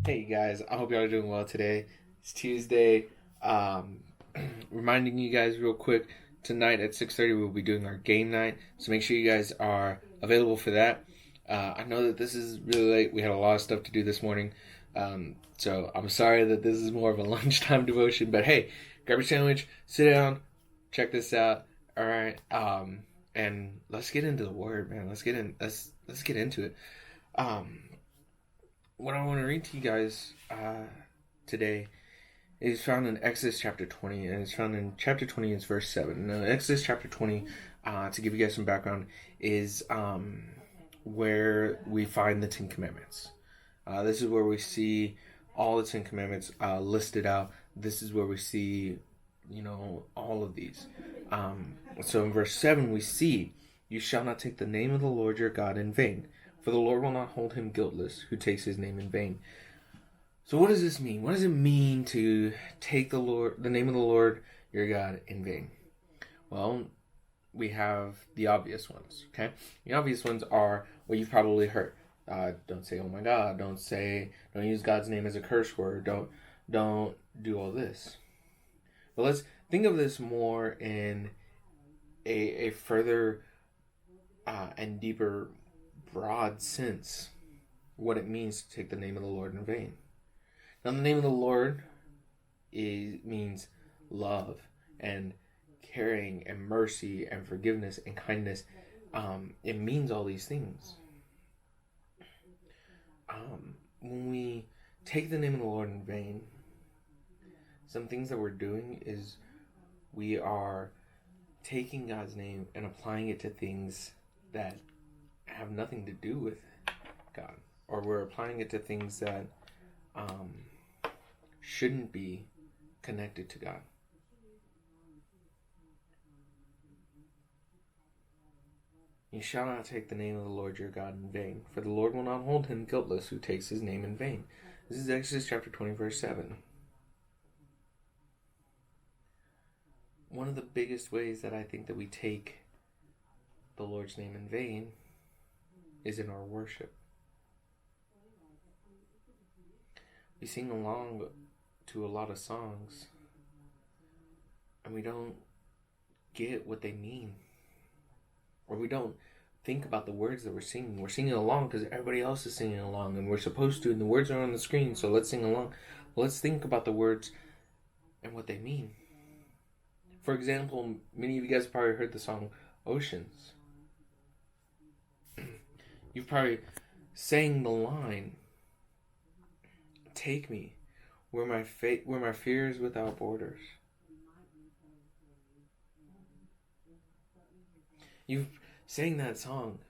Hey guys, I hope y'all are doing well today. It's Tuesday. Um, Reminding you guys real quick, tonight at 6:30 we'll be doing our game night. So make sure you guys are available for that. I know that this is really late. We had a lot of stuff to do this morning. So I'm sorry that this is more of a lunchtime devotion. But hey, grab your sandwich, sit down, check this out. All right. And let's get into the word, man. Let's get into it. Um, what I want to read to you guys today is found in Exodus chapter 20, and it's found in chapter 20, it's verse 7. Now, Exodus chapter 20, to give you guys some background, is where we find the Ten Commandments. This is where we see all the Ten Commandments listed out. This is where we see, all of these. So in verse 7, we see, "You shall not take the name of the Lord your God in vain, for the Lord will not hold him guiltless who takes his name in vain." So what does this mean? What does it mean to take the name of the Lord your God in vain? Well, we have the obvious ones. Okay, the obvious ones are what you've probably heard. Don't say "Oh my God." Don't use God's name as a curse word. Don't do all this. But let's think of this more in a further and deeper, broad sense. What it means to take the name of the Lord in vain. Now, the name of the Lord means love and caring and mercy and forgiveness and kindness. It means all these things. When we take the name of the Lord in vain, some things that we're doing is we are taking God's name and applying it to things that have nothing to do with God, or we're applying it to things that shouldn't be connected to God. "You shall not take the name of the Lord your God in vain, for the Lord will not hold him guiltless who takes his name in vain." This is Exodus chapter 20, verse 7. One of the biggest ways that I think that we take the Lord's name in vain is in our worship. We sing along to a lot of songs, and we don't get what they mean, or we don't think about the words that we're singing. We're singing along because everybody else is singing along, and we're supposed to, and the words are on the screen, so let's sing along. Let's think about the words and what they mean. For example, many of you guys probably heard the song "Oceans." You've probably sang the line, "Take me where my fear is without borders." You've sang that song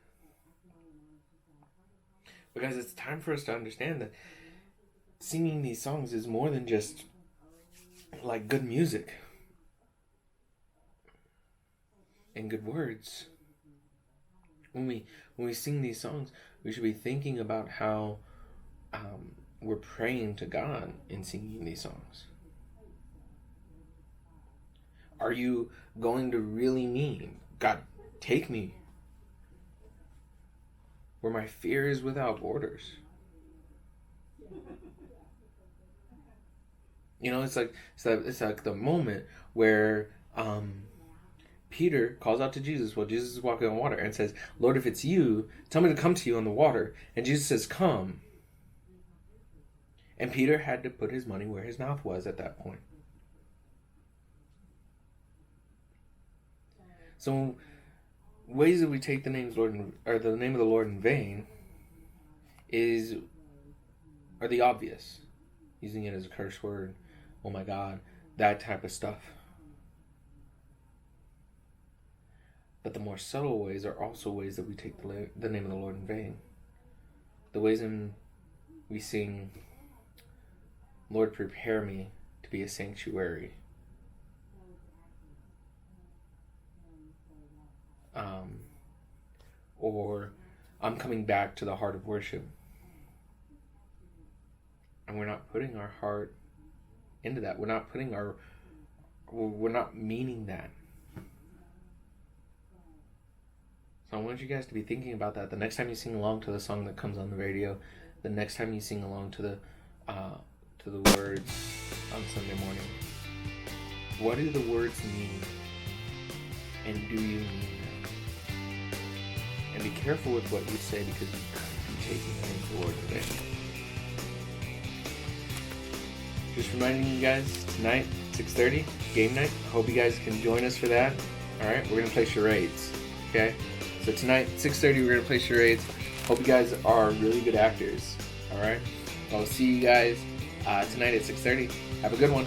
because it's time for us to understand that singing these songs is more than just like good music and good words. When we sing these songs, we should be thinking about how we're praying to God in singing these songs. Are you going to really mean, "God, take me where my fear is without borders"? It's like the moment where Peter calls out to Jesus while Jesus is walking on water and says, "Lord, if it's you, tell me to come to you on the water." And Jesus says, "Come." And Peter had to put his money where his mouth was at that point. So, ways that we take the name of the Lord in vain are the obvious, using it as a curse word, "Oh my God," that type of stuff. But the more subtle ways are also ways that we take the name of the Lord in vain. The ways in we sing, "Lord, prepare me to be a sanctuary." Or "I'm coming back to the heart of worship." And we're not putting our heart into that. We're not meaning that. So I want you guys to be thinking about that the next time you sing along to the song that comes on the radio, the next time you sing along to to the words on Sunday morning. What do the words mean? And do you mean them? And be careful with what you say, because you could be taking the name of the Lord today. Just reminding you guys, tonight, 6:30, game night. Hope you guys can join us for that. Alright, we're going to play charades. Okay? So tonight, 6:30, we're going to play charades. Hope you guys are really good actors. Alright? I'll see you guys tonight at 6:30. Have a good one.